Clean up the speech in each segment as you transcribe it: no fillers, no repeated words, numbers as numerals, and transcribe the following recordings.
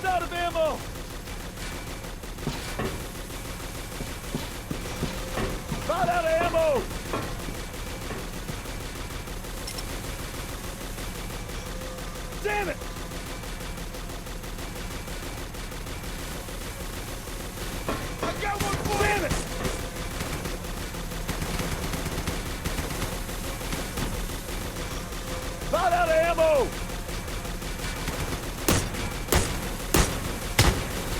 Almost out of ammo! About out of ammo! Damn it! I got one for you! Damn it! About out of ammo!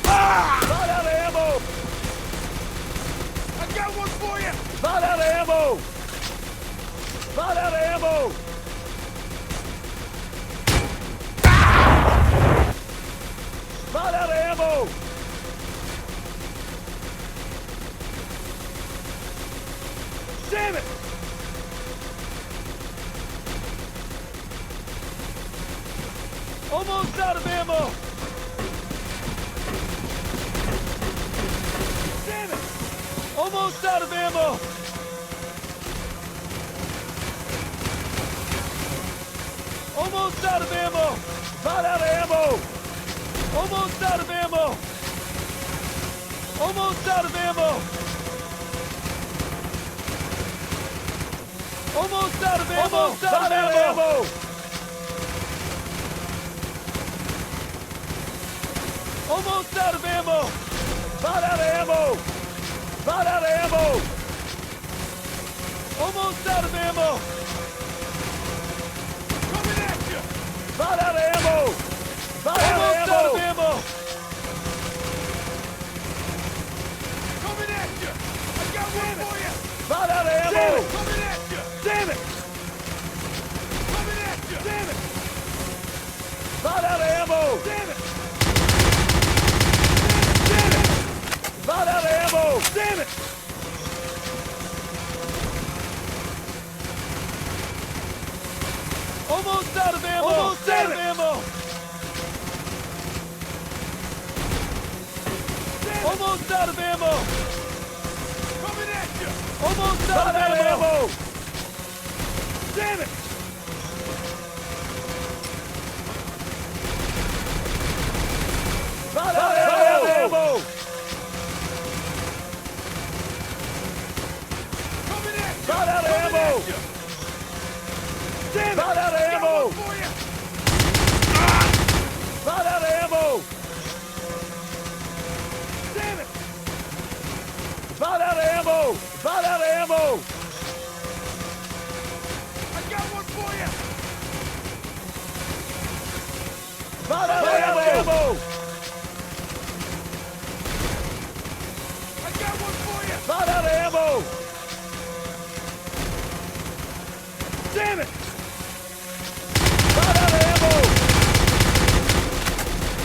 About out of ammo! I got one for you! About out of ammo! About out of ammo! About out of ammo! Damn it! Almost out of ammo! Damn it! Almost out of ammo! Almost out of ammo! About out of ammo! Almost out of ammo! Almost out of ammo! Almost out of ammo! Almost out of ammo! Almost out of ammo! About out of ammo! About out of ammo! Almost out of ammo! Coming at you! About out of ammo! About almost out of ammo! Coming at you! I got one for you! About out of ammo! Coming at you! Damn it! Coming at you! Damn it! About out of ammo! Damn it! Damn it! About out of ammo! Damn it! Almost out of ammo! Almost out of ammo! Almost out of ammo! Coming at you! Almost out of ammo! Damn it! About out of ammo! Coming at you! About out of ammo! Damn it! About out of ammo! About out of ammo! Damn it! About out of ammo! About out of ammo! I got one for you! About out of ammo! I got one for you! About out of ammo! Damn it! About out of ammo!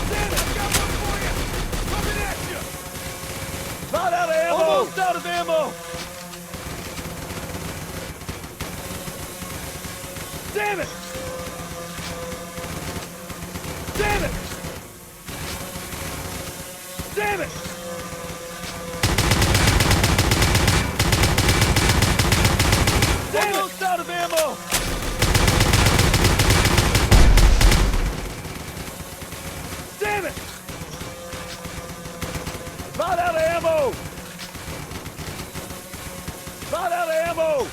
Damn it! I got one for you! Coming at you! About out of ammo! Almost out of ammo! Damn it! Damn it! Damn it! Almost out of ammo! Damn it! About out of ammo! About out of ammo!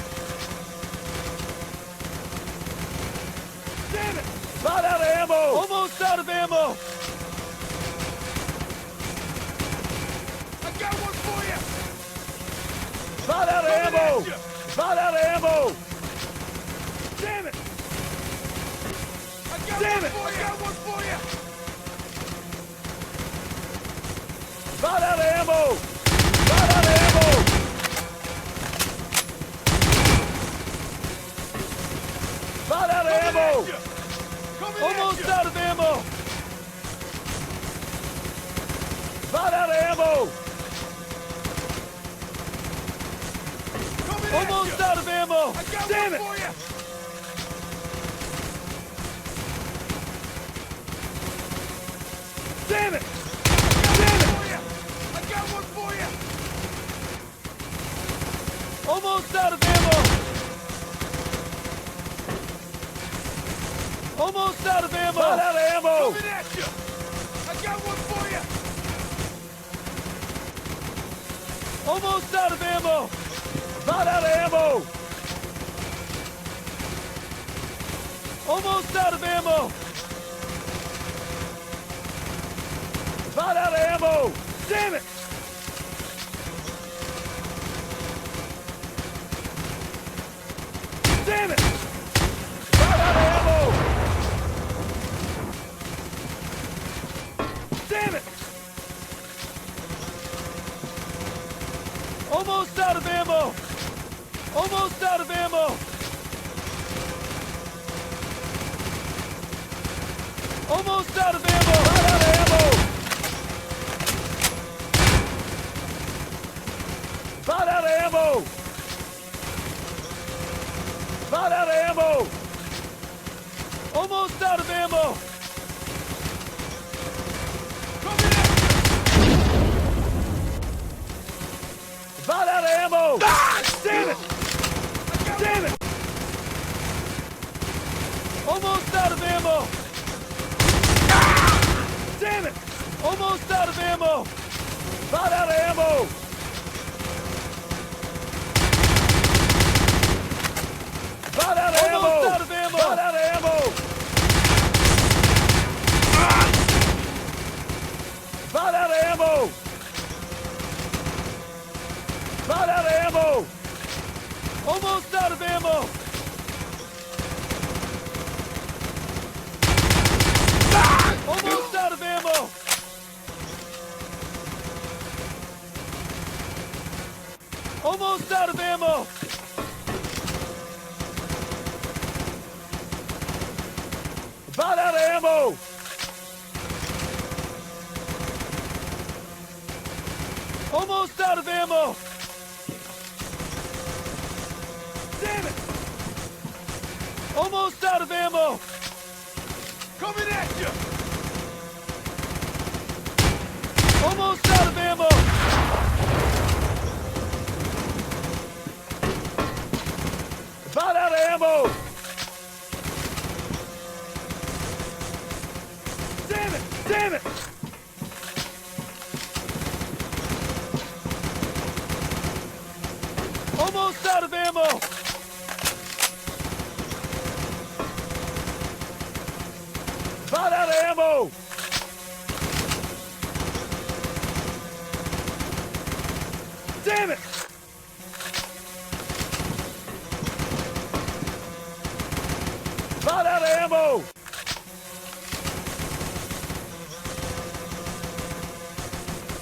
Damn it! About out of ammo! Almost out of ammo! I got one for you! About out of ammo! About out of ammo! Damn it! Damn it! I got one for you! About out of ammo! About out of ammo! About out of ammo! Almost out of ammo! About out of ammo! Almost out of ammo! Damn it! Damn it! Damn it! I got one for you! Almost out of ammo! Almost out of ammo! Out of ammo! Coming at you! I got one for you! Almost out of ammo! About out of ammo! Almost out of ammo! About out of ammo! Damn it! Damn it! About out of ammo! Damn it! Almost out of ammo! Almost out of ammo! Almost out of ammo! About out of ammo! About out of ammo! About out of ammo! Almost out of ammo! Coming in! About out of ammo! Ah! Damn it! Damn it! Almost out of ammo! Ah! Damn it! Almost out of ammo! About out of ammo! About out of ammo! Almost out of ammo! About out of ammo! Ah! About out of ammo! About out of ammo! Almost out of ammo! Ah! Almost out of ammo! Almost out of ammo! About out of ammo! Almost out of ammo! Damn it! Almost out of ammo! Coming at you! Almost out of ammo! About out of ammo! Damn it! Damn it! Almost out of ammo! About out of ammo! Damn it! About out of ammo!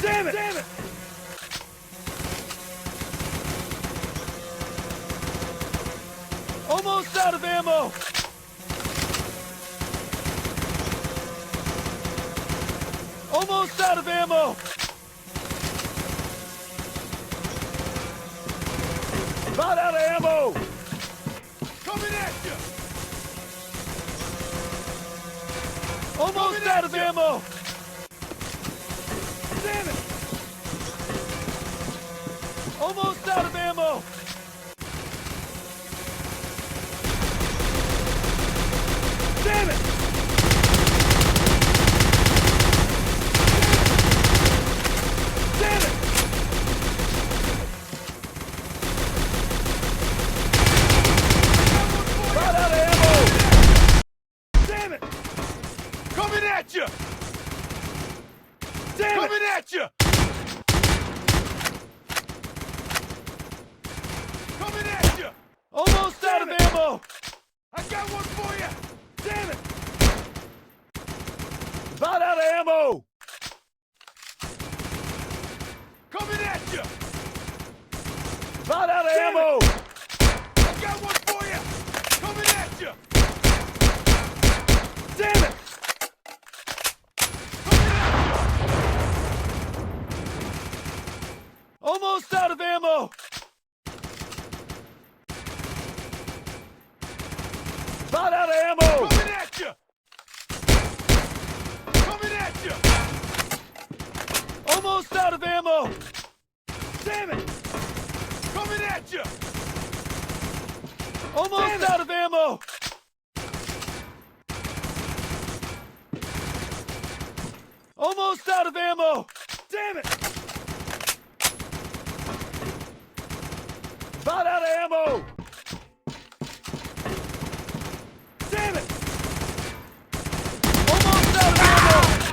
Damn it! Damn it! Almost out of ammo! Almost out of ammo! About out of ammo! Coming at you! Almost out of ammo! Damn it! Almost out of ammo! Damn it! Damn it! About out of ammo! Damn it! Coming at you! Damn it! Coming at you! Coming at you! Almost out of ammo! I got one for you! Damn it! About out of ammo! Coming at you! About out of ammo! I got one for you! Coming at you! Damn it! Coming at you! Almost out of ammo! About out of ammo! Coming at you! Coming at you! Almost out of ammo! Damn it! Coming at you! Almost out of ammo! Almost out of ammo! Damn it! About out of ammo! Damn it! Almost out of ammo!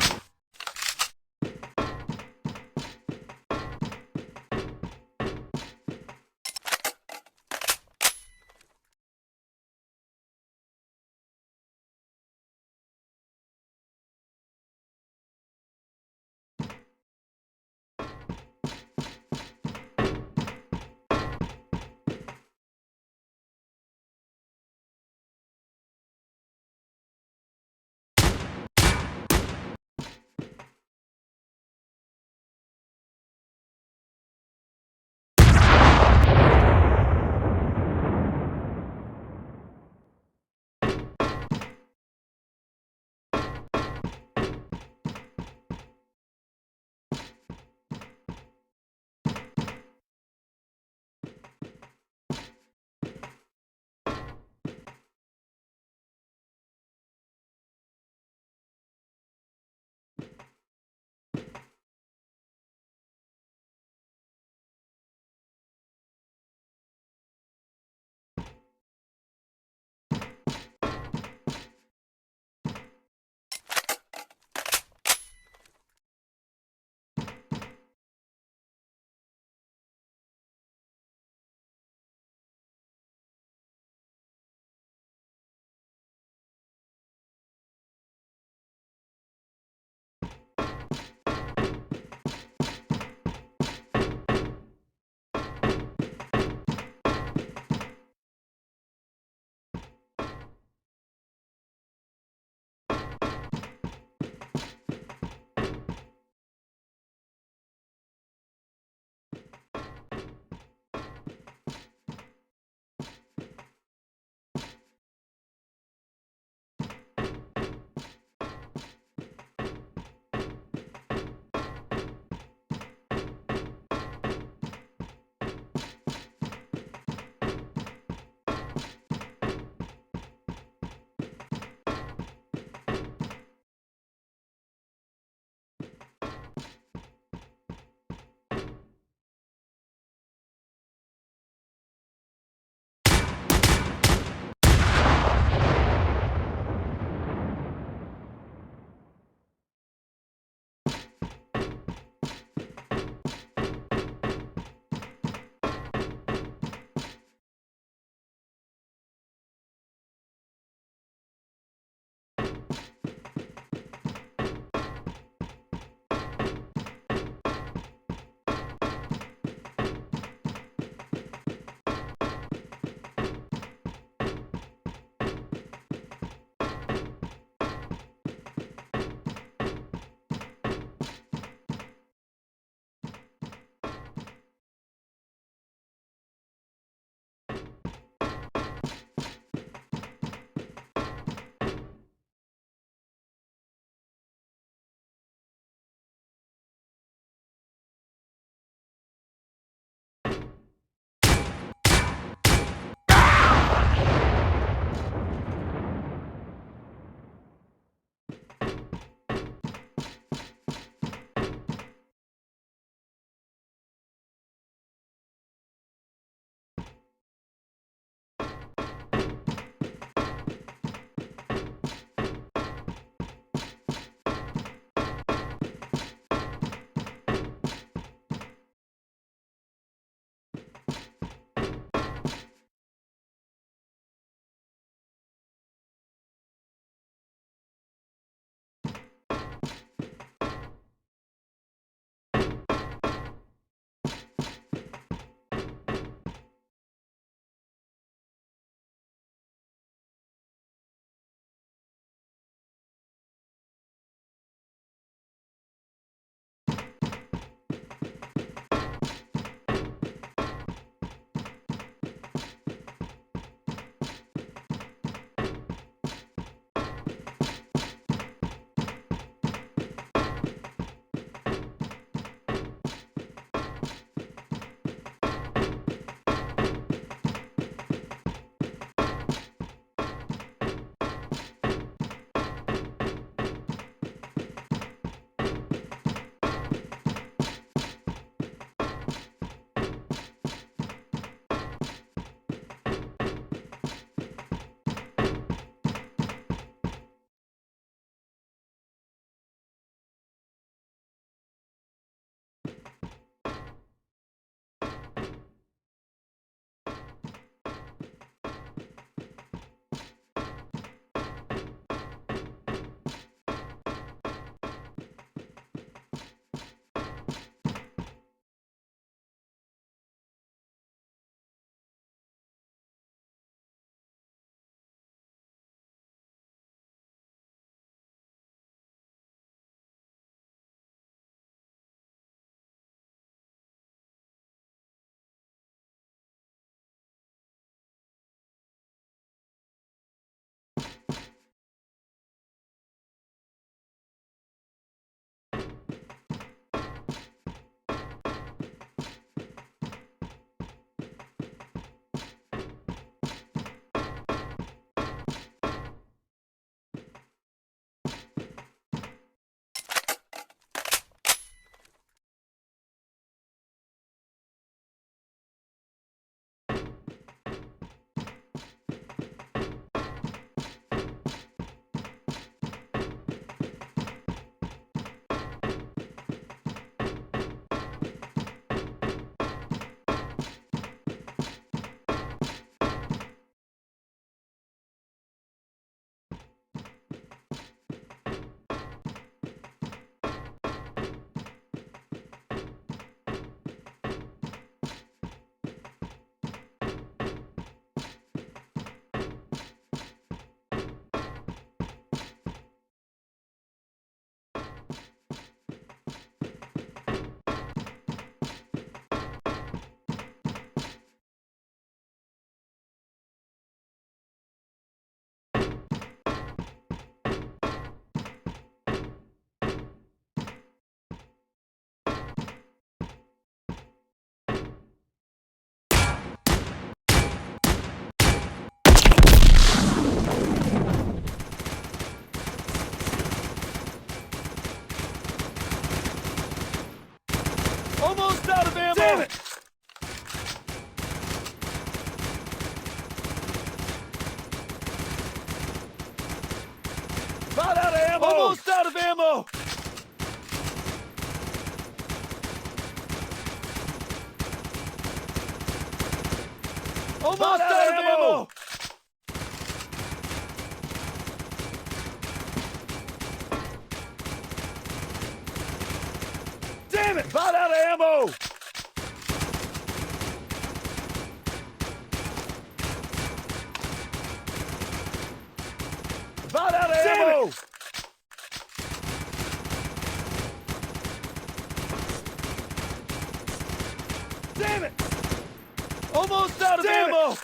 ammo! Almost out of ammo! Almost out of ammo! Damn it! About out of ammo! About out of ammo! Damn it! Almost out of ammo!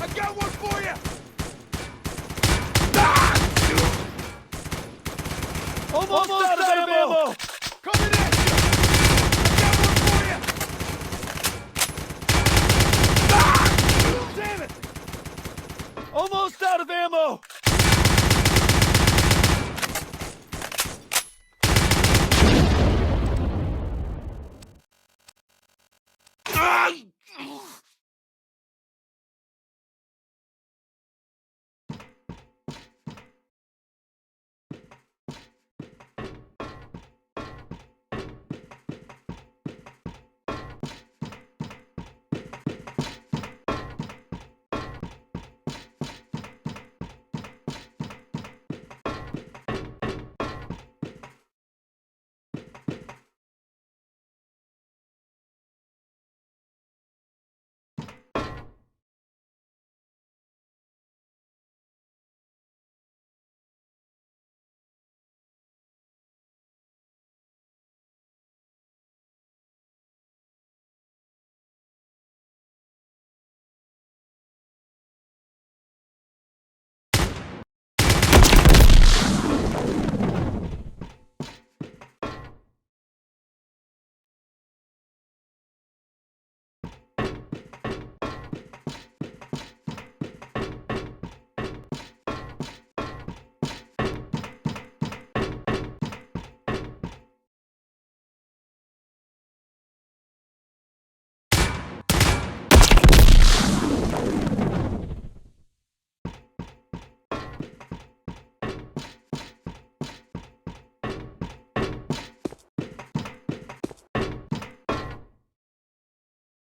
I got one for you! Ah! Almost out of ammo! Coming at you! I got one for you! Ah! Damn it! Almost out of ammo!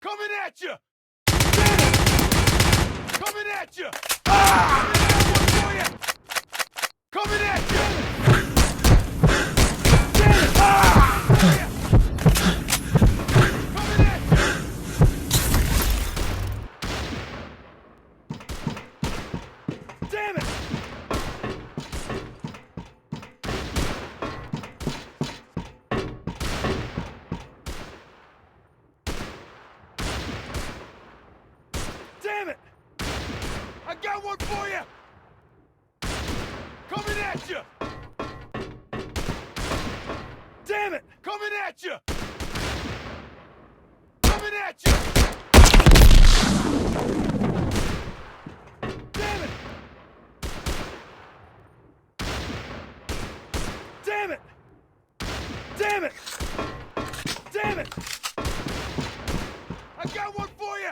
Coming at you! Coming at you! Ah! Coming at you! Ah! Coming at you! Damn it! Damn it! I got one for you! Coming at you! Damn it! Coming at you! Coming at you! Damn it! Damn it! Damn it! Damn it! I got one for you!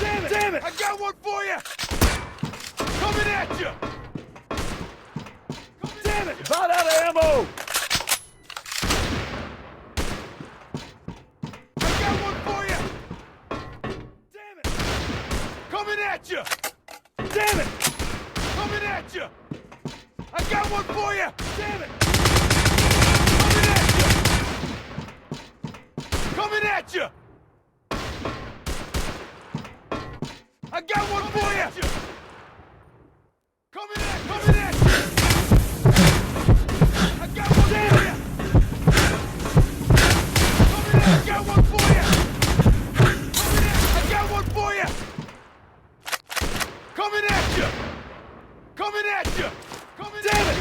Damn it! Damn it! I got one for you! Coming at you! Damn it! About out of ammo! I got one for you! Damn it! Coming at you! Damn it! Coming at you! I got one for you! Damn it! Coming at you! Coming at you! I got one for you! Coming at you! I got one for you! Coming at, I got one for you! Coming at, I got one for you! Coming at you! Coming at you! Coming damn it!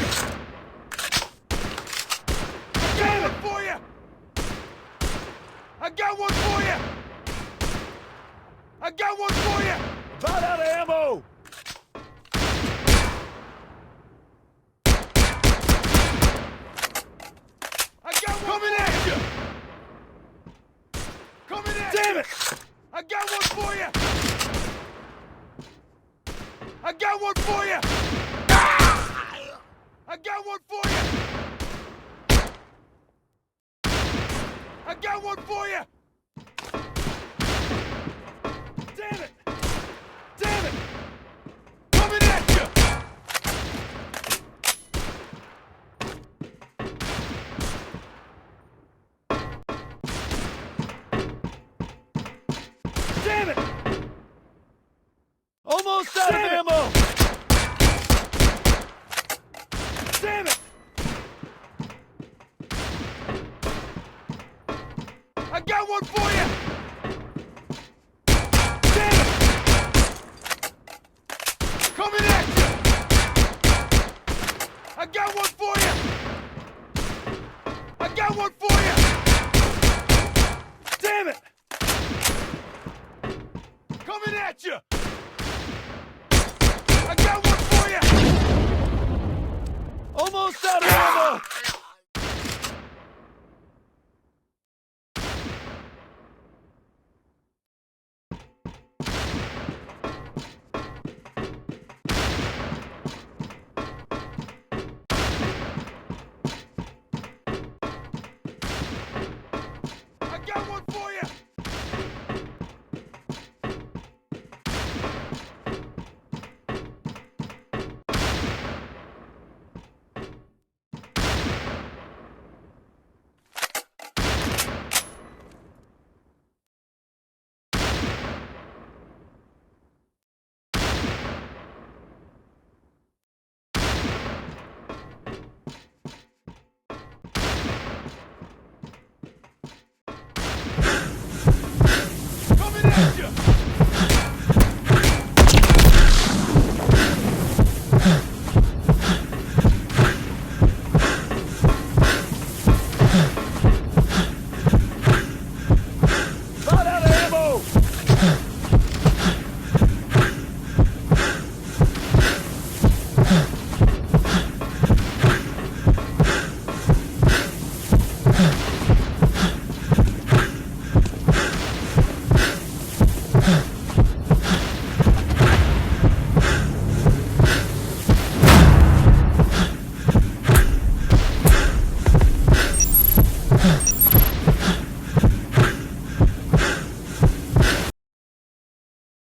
I got one for you! I got one for you! I got one for you! About out of ammo! I got one coming at you! Coming at damn it! I got one for you! I got one for you! I got one for you! I got one for you! Damn it! Damn it! Coming at you! Damn it! Almost out of ammo! Damn it! I got one for you! Damn it! Coming at you! I got one for you! I got one for you! Damn it! Coming at you! I got one for you! Almost out of ammo!